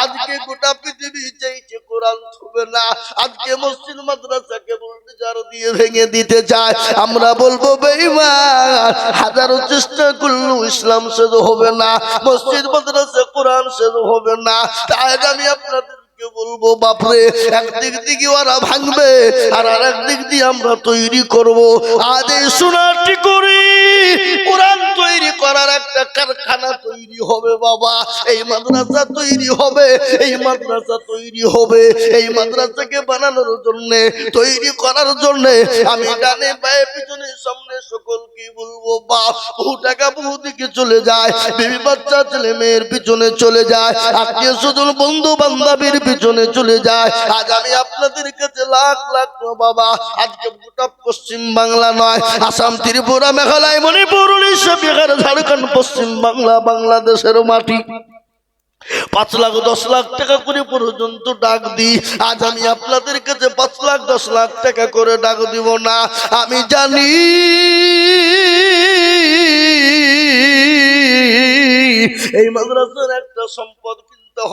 আজকে গোটা পৃথিবী চাইছে কোরআন ছুবে না, আজকে মসজিদ মাদ্রাসাকে বুলডোজার দিয়ে ভেঙে দিতে চায়। আমরা বলবো বেঈমান, হাজারো চেষ্টা করলেও ইসলাম শেষ হবে না, মসজিদ মাদ্রাসা কোরআন শেষ হবে না। তাই আমি আপনাদের বলবো বাপরে, একদিক দিকে ওরা ভাঙবে আর আরেকদিক দিয়ে আমরা তৈরি করব। আজ এই সোনাটি করি কোরআন তৈরি করার একটা কারখানা তৈরি হবে বাবা। এই মাদ্রাসা তৈরি হবে, এই মাদ্রাসা তৈরি হবে। এই মাদ্রাসাকে বানানোর জন্য, তৈরি করার জন্য আমি ডানে বায়ে পিছনে সামনে সকলকে বলবো বাপ, বহু টাকা বহু দিকে চলে যায়, বিবি বাচ্চা ছেলে মেয়ের পিছনে চলে যায়, আত্মীয় স্বজন বন্ধু বান্ধবের পিছনে চলে যায়। আজ আমি আপনাদের কাছে লাখ লাখ বাবা, আজকে গোটা পশ্চিম বাংলা নয়, আসাম, ত্রিপুরা, মেঘালয়, মণিপুর, উড়িষ্যা, বিহার, ঝাড়খণ্ড, পশ্চিম বাংলা, বাংলাদেশের মাটি 5 লাখ 10 লাখ টাকা করে পর্যন্ত ডাক দিই। আজ আমি আপনাদের কাছে 5 লাখ 10 লাখ টাকা করে ডাক দিব না। আমি জানি এই মাদ্রাসার একটা সম্পদ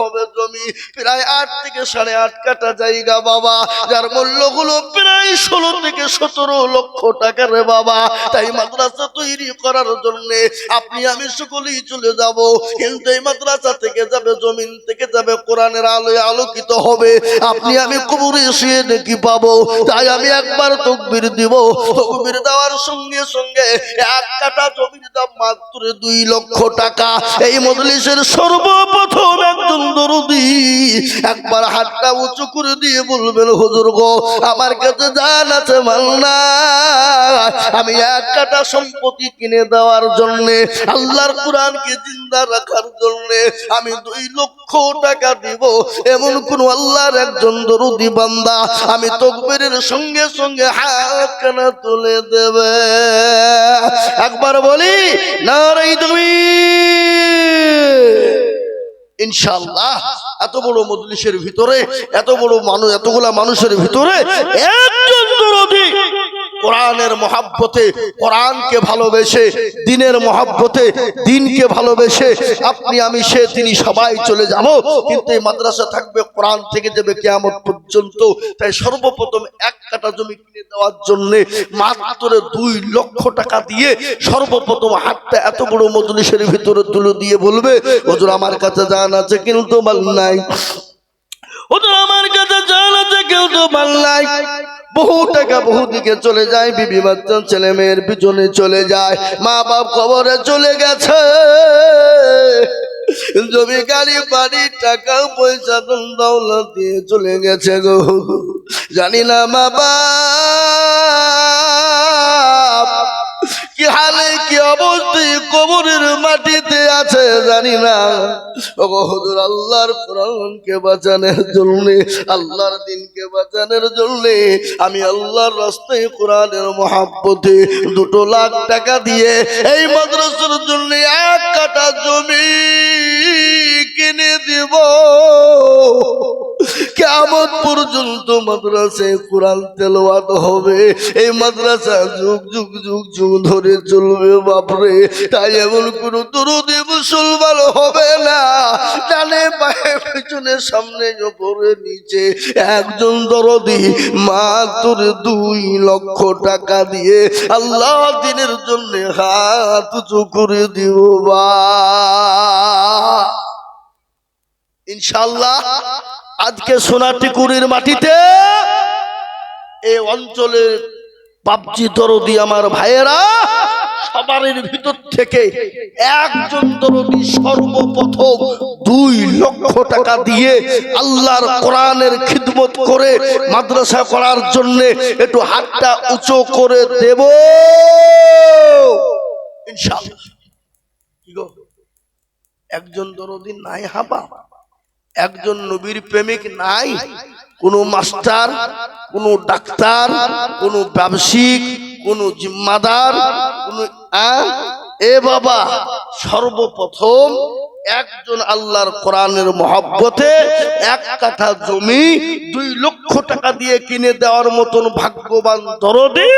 হবে জমি, প্রায় 8 থেকে 8.5 কাঠা জায়গা বাবা, যার মূল্য হলো প্রায় 16 থেকে 17 লক্ষ টাকা রে বাবা। তাই মাদ্রাসা তৈরি করার জন্য আপনি আমি সকলেই চলে যাব, কিন্তু এই মাদ্রাসা থেকে যাবে, জমিন থেকে যাবে, কোরআনের আলোয় আলোকিত হবে। আপনি আমি কবরে শুয়ে দেখি পাবো। তাই আমি একবার তাকবীর দিব, তাকবীর দেওয়ার সঙ্গে সঙ্গে 1 কাঠা জমির দাম মাত্র 2 লক্ষ টাকা। এই মজলিসের সর্বপ্রথম দরদি একবার হাতটা উঁচু করে দিয়ে বলবেন, হুজুর গো, আমার কাছে জান আছে মাল না, আমি 1 কাঠা সম্পত্তি কিনে দেওয়ার জন্য, আল্লাহর কোরআনকে জিন্দা রাখার জন্য আমি 2 লক্ষ টাকা দিব। এমন কোন আল্লাহর একজন দরদি বান্দা আমি তাকবীরের সঙ্গে সঙ্গে হাতখানা তুলে দেবে। একবার বলি নারে তাকবীর। ইনশাআল্লাহ এত বড় মজলিসের ভিতরে, এত বড় মানুষ, এতগুলা মানুষের ভিতরে একজন দরদি কোরআনের মহব্বতে, কোরআনকে ভালোবেসে, দিনের মহব্বতে, দিনকে ভালোবেসে আপনি আমি সে তিনি সবাই চলে যাব, কিন্তু এই মাদ্রাসা থাকবে, কোরআন থেকে যাবে কিয়ামত পর্যন্ত। তাই সর্বপ্রথম 1 কাঠা জমি কিনে দেওয়ার জন্য মাত্র 2 লক্ষ টাকা দিয়ে সর্বপ্রথম হাতটা এত বড় মজলিসের ভিতরে তুলে দিয়ে বলবে, হুজুর আমার কাছে জান আছে কিন্তু মাল নাই, হুজুর আমার কাছে জান আছে কিন্তু মাল নাই। বহু টাকা বহু দিকে চলে যায়, বিবি বাচ্চা ছেলে মেয়ের পিছনে চলে যায়, মা বাপ কবরে চলে গেছে, জমি গাড়ি বাড়ি টাকা পয়সা দৌলত দিয়ে চলে গেছে গো। জানি না মা বাপ কি হালে কি অবস্থায় কবরের মাটিতে আছে জানি না। ওগো হুজুর, আল্লাহর কোরআনকে বাঁচানোর জন্য, আল্লাহর দ্বীনকে বাঁচানোর জন্য আমি আল্লাহর রাস্তায় কোরআনের মহব্বতে 2 লাখ টাকা দিয়ে এই মাদ্রাসার জন্য 1 কাঠা জমি কিনে দিব। কিয়ামত পর্যন্ত মাদ্রাসায় কোরআন তেলাওয়াত হবে, এই মাদ্রাসা যুগ যুগ যুগ যুগ ধরে চলবে বাপরে। তাই এমন কোন দরদি মুসলমান হবে না, ডানে বায়ে পিছনে সামনে উপরে নিচে একজন দরদি মাত্র 2 লক্ষ টাকা দিয়ে আল্লাহ দ্বীনের জন্য হাত উঁচু করে দিব বা ইনশাআল্লাহ। আজকে সোনাটিকুরির মাটিতে এই অঞ্চলের বাপজি দরদি আমার ভাইয়েরা সবার ভিতর থেকে একজন দরদি সর্বপ্রথম 2 লক্ষ টাকা দিয়ে আল্লাহর কোরআনের খিদমত করে মাদ্রাসা করার জন্য একটু হাতটা উঁচু করে দেব ইনশাআল্লাহ। কি গো, একজন দরদি নাই হাবা, একজন নবীর প্রেমিক নাই, কোন মাস্টার, কোন ডাক্তার, কোন ব্যবসায়িক, কোন জিম্মাদার, কোন এ বাবা, সর্বপ্রথম একজন আল্লাহর কোরআনের মহব্বতে 1 কাঠা জমি 2 লক্ষ টাকা দিয়ে কিনে দেওয়ার মতন ভাগ্যবান দরদি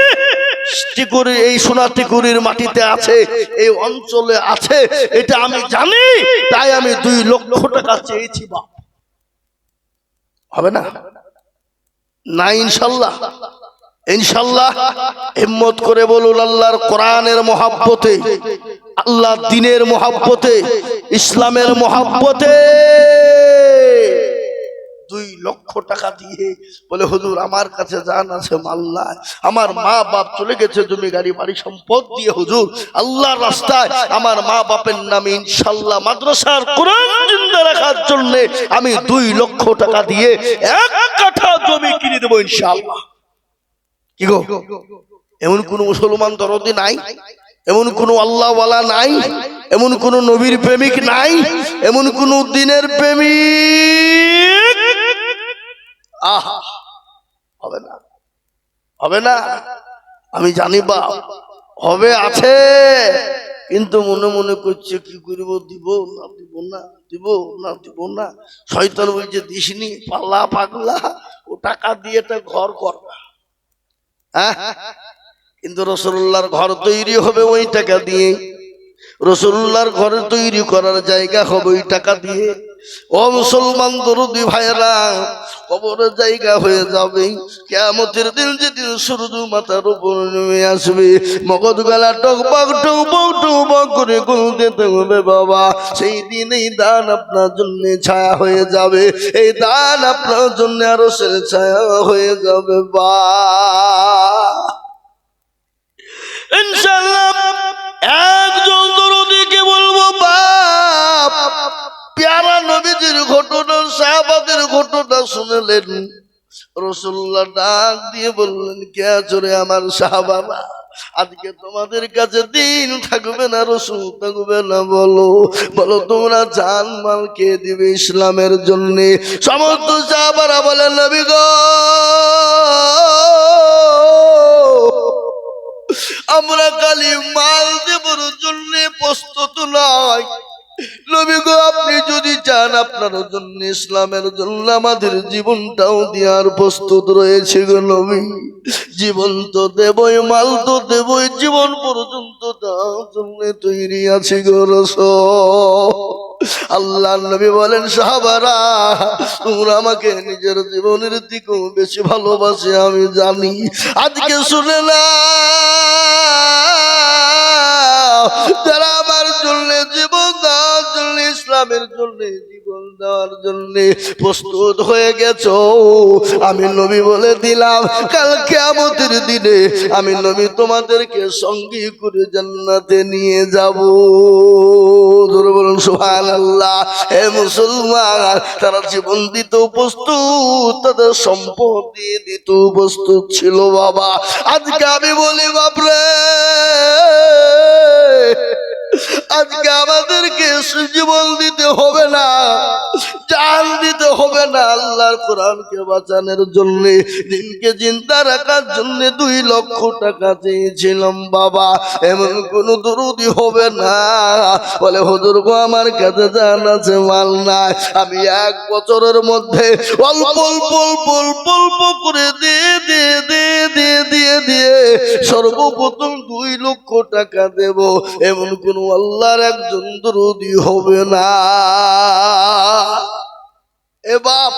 টিকুরি এই সোনা টিকুরির মাটিতে আছে, এই অঞ্চলে আছে, এটা আমি জানি, তাই আমি 2 লক্ষ টাকা চেয়েছি। বাপ হবে না? না ইনশাল্লাহ? ইনশাল্লাহ হিম্মত করে বলুন, আল্লাহর কোরআনের মহব্বতে, আল্লাহর দ্বীনের মহব্বতে, ইসলামের মহব্বতে 2 লক্ষ টাকা দিয়ে বলে, হুজুর আমার কাছে জান আছে, মাল নাই, আমার মা বাপ চলে গেছে জমি গাড়ি বাড়ি সম্পদ দিয়ে, হুজুর আল্লাহর রাস্তায় আমার মা বাপের নামে ইনশাল্লাহ মাদ্রাসার কোরআন জিন্দা রাখার জন্য আমি 2 লক্ষ টাকা দিয়ে 1 কাঠা জমি কিনে দেবো ইনশাল্লাহ। কি গো, এমন কোন মুসলমান দরদি নাই? এমন কোন আল্লাহওয়ালা নাই? এমন কোন নবীর প্রেমিক নাই? এমন কোন দ্বীনের প্রেমিক? আহা, হবে না, হবে না, আমি জানি বাপ হবে, আছে, কিন্তু মনে মনে করছে কি করব, দিব না দিব না, দিব না দিব না। শয়তান বলছে দিসনি, পাল্লা পাগলা, ও টাকা দিয়ে একটা ঘর করবা। কিন্তু রাসূলুল্লাহর ঘর তৈরি হবে ওই টাকা দিয়ে, রাসূলুল্লাহর ঘর তৈরি করার জায়গা হবে ওই টাকা দিয়ে। ও মুসলমান দরদি ভাইরা, কবরের জায়গা হয়ে যাবে কিয়ামতের দিন, যেদিন সূর্য মাথার উপর নেমে আসবে, মগজ গলা টকবক টকবক টকবক করে গলতে থাকবে বাবা, সেই দিন এই দান আপনার জন্য ছায়া হয়ে যাবে, এই দান আপনার জন্য আরশের ছায়া হয়ে যাবে। বা ইনশাআল্লাহ একজন দরদিকে বলবো, বাপ প্যারা নবীজির ঘটনা, সাহাবাদের ঘটনা শুনলেন, রাসূলুল্লাহ ডাক দিয়ে বললেন, কে চলে আমার সাহাবারা, আজকে তোমাদের কাছে দিন থাকবে না, রাসূল থাকবে না, বলো বলো তোমরা জান মাল কে দিবে ইসলামের জন্য? সমস্ত সাহাবারা বলেন, নবী গো আমরা খালি মাল দেবার জন্য প্রস্তুত নয়, নবী গো আপনি যদি চান আপনার জন্য, ইসলামের জন্য আমাদের জীবনটাও দেওয়ার প্রস্তুত রয়েছে গো নবী, জীবন তো দেবই, মাল তো দেবই, জীবন পর্যন্ত দেওয়ার জন্য তৈরি আছে গো রাসূল। আল্লাহর নবী বলেন, সাহাবারা তোমরা আমাকে নিজের জীবনের দিকেও বেশি ভালোবাসে আমি জানি, আজকে শুনে না যারা আমার জন্য জীবন দেওয়ার জন্য, ইসলামের জন্য জীবন দেওয়ার জন্য প্রস্তুত হয়ে গেছো, আমি নবী বলে দিলাম কাল কিয়ামতের দিনে আমি নবী তোমাদেরকে সঙ্গী করে জান্নাতে নিয়ে যাব। জোরে বলুন সুবহানাল্লাহ। হে মুসলমান, তারা জীবন দিতে প্রস্তুত, তাদের সম্পদ দিয়ে দিতে প্রস্তুত ছিল বাবা। আজকে আমি বলি বাপরে, আজকে আমাদেরকে জীবন দিতে হবে না, জান দিতে হবে না, আল্লাহর কোরআনকে বাঁচানোর জন্য, দিনকে জিন্দা রাখার জন্য 2 লক্ষ টাকা চেয়েছিলাম বাবা। এমন কোন দরদি হবে না বলে, হুজুর গো আমার কাছে জান আছে, মাল নাই, আমি 1 বছরের মধ্যে অল্প অল্প অল্প অল্প অল্প করে দিয়ে দিয়ে দিয়ে দিয়ে দিয়ে দিয়ে সর্বপ্রথম 2 লক্ষ টাকা দেব, এমন কোন আল্লাহর একজন দরদি হবে না। এ বাপ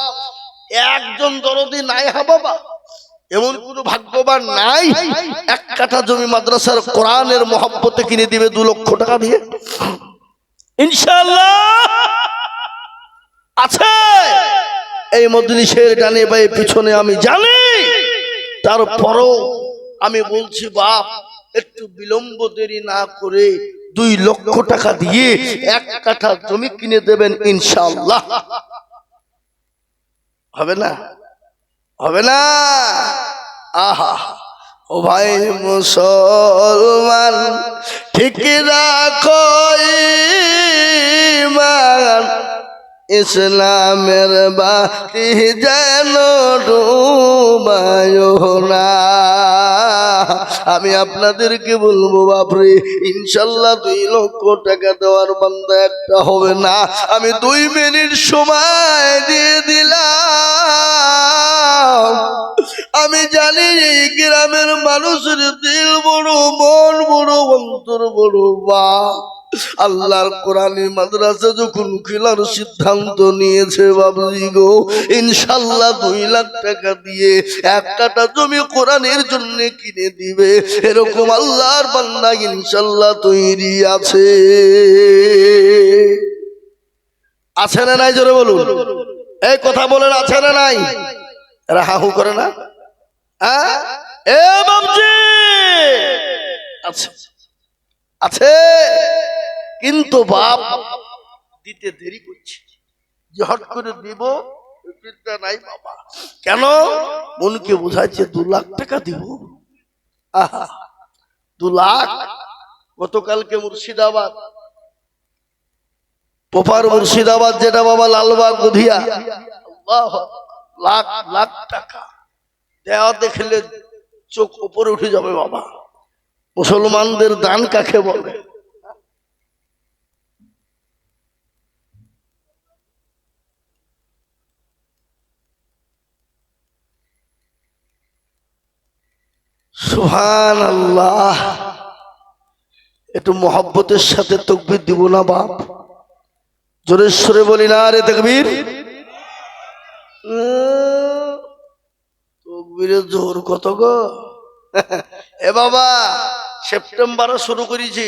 একজন দরদি নাই হা বাবা, এমন কোন ভাগ্যবান নাই 1 কাঠা জমি মাদ্রাসার কোরআনের মহব্বতে কিনে দিবে 2 লক্ষ টাকা দিয়ে? ইনশাআল্লাহ আছে এই মজলিসের ডানে বায়ে পিছনে, আমি জানি। তারপরও আমি বলছি বাপ, একটু বিলম্ব দেরি না করে 2 লক্ষ টাকা দিয়ে 1 কাঠা জমি কিনে দেবেন ইনশাআল্লাহ। হবে না? হবে না? আহা ও ভাই মুসলমান, ঠিক রাখো ঈমান, ইসলামের বাতি যেন ডুবায়ো না। আমি আপনাদেরকে বলবো বাপরে, ইনশাল্লাহ 2 লক্ষ টাকা দেওয়ার বান্দা একটা হবে না। আমি 2 মিনিট সময় দিয়ে দিলাম, আমি জানি এই গ্রামের মানুষের দিল বড়, মন বড়, অন্তর বড়। বা আল্লাহর কোরআনী মাদ্রাসা যখন খোলার সিদ্ধান্ত নিয়েছে বাবুজি গো, ইনশাল্লাহ 2 লাখ টাকা দিয়ে 1 কাঠা জমি কোরআনের জন্য কিনে দিবে, এরকম আল্লাহর বান্দা ইনশাল্লাহ তৈরি আছে। আছে না নাই? জোরে বলুন, এই কথা বলেন, আছে না নাই? এরা হাহু করে না? এ বাবজি, আছে আছে, কিন্তু বাপ দিতে দেরি করছে, যে হট করে দিব চিন্তা নাই বাবা। কেন? মনকে বোঝাচ্ছে 2 লাখ টাকা দিব। আহা, 2 লাখ! গতকালকে মুর্শিদাবাদ, প্রপার মুর্শিদাবাদ, যেটা বাবা লালবাগ গধিয়া, লাখ লাখ টাকা দেওয়া দেখলে চোখ উপরে উঠে যাবে বাবা। মুসলমানদের দান কাকে বলে? সুবহানাল্লাহ। একটু মোহাব্বতের সাথে তাকবীর দিব না বাপ? জোরে সরে বলি না রে তাকবীর। তাকবীরের জোর কত গো! এ বাবা, সেপ্টেম্বরে শুরু করেছি,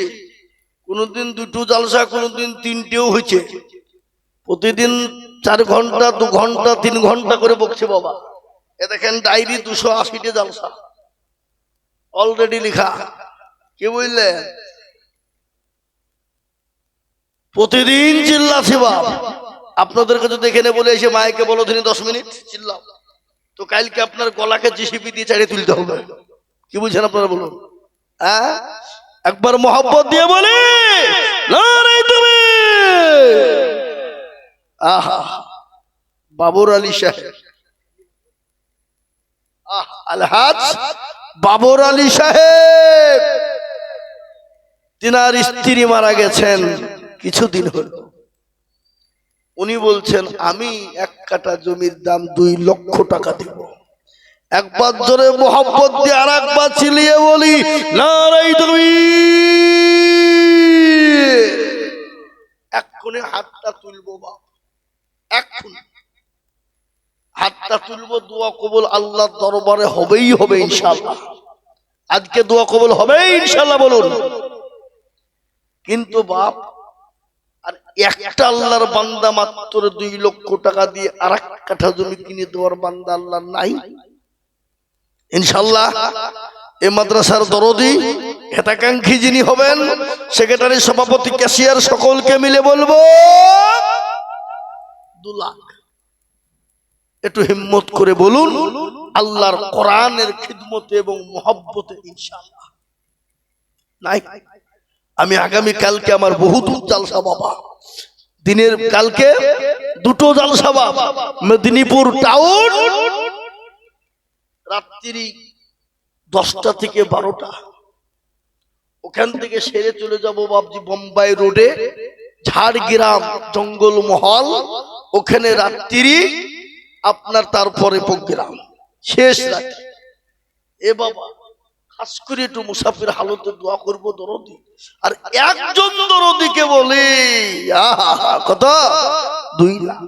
কোনদিন 2টো জালসা, কোনদিন 3টেও হয়েছে। প্রতিদিন 4 ঘন্টা, 2 ঘন্টা, 3 ঘন্টা করে বকছে বাবা। এ দেখেন ডায়েরি 280টা জালসা অলরেডি লেখা। কি বুঝলেন? প্রতিদিন চিল্লাছি বাপ। আপনাদের কাছে দেখে নে বলে এসে মাইকে বলো তিনি 10 মিনিট চিল্লাও, তো কালকে আপনার গলাকে জিসিপি দিয়ে চাড়িয়ে তুলতে হবে। কি বুঝছেন আপনারা বলুন? হ্যাঁ, একবার মোহাব্বত দিয়ে বলি নারে তুমি। আহা, বাবর আলী সাহেব, আলহাজ বাবর আলী সাহেব, তিনার স্ত্রী মারা গেছেন কিছুদিন হলো। উনি বলছেন আমি 1 কাঠা জমির দাম 2 লক্ষ টাকা দিব। একবার জোরে মোহাব্বত দিয়ে আর একবার চিল্লিয়ে বলি নারে তাকবীর। এক্ষুনি হাতটা তুলবো বাপ, এক্ষুনি হাতটা তুলবো। দোয়া কবুল আল্লাহর দরবারে হবেই হবে ইনশাআল্লাহ। আজকে দোয়া কবুল হবে ইনশাআল্লাহ বলুন। কিন্তু বাপ, আর একটা আল্লাহর বান্দা মাত্র 2 লক্ষ টাকা দিয়ে আর 1 কাঠা জমি কিনে দেওয়ার বান্দা আল্লাহ নাই ইনশাআল্লাহ। এই মাদ্রাসার দরদি হেতাকাঙ্ক্ষী যিনি হবেন, সেক্রেটারি, সভাপতি, ক্যাশিয়ার, সকলকে মিলে বলবো 2 লাখ। একটু হিম্মত করে বলুন আল্লাহর কোরআনের খিদমতে এবং মহব্বতে ইনশাআল্লাহ। নাই? আমি আগামী কালকে আমার বহুত জালসা বাবা, দিনের কালকে 2টো জালসা বাবা, মেদিনীপুর টাউন রাত্রি 10টা থেকে 12টা, ওখান থেকে সেরে চলে যাব বাবজি বোম্বাই রোডে, ঝাড়গ্রাম জঙ্গল মহল, ওখানে রাত্রি আপনার, তারপরে প্রোগ্রাম শেষ রাতে। এ বাবা, খাস করে একটু মুসাফির হালতে দোয়া করবো দরদি। আর একজন দরদিকে বলি কত? 2 লাখ।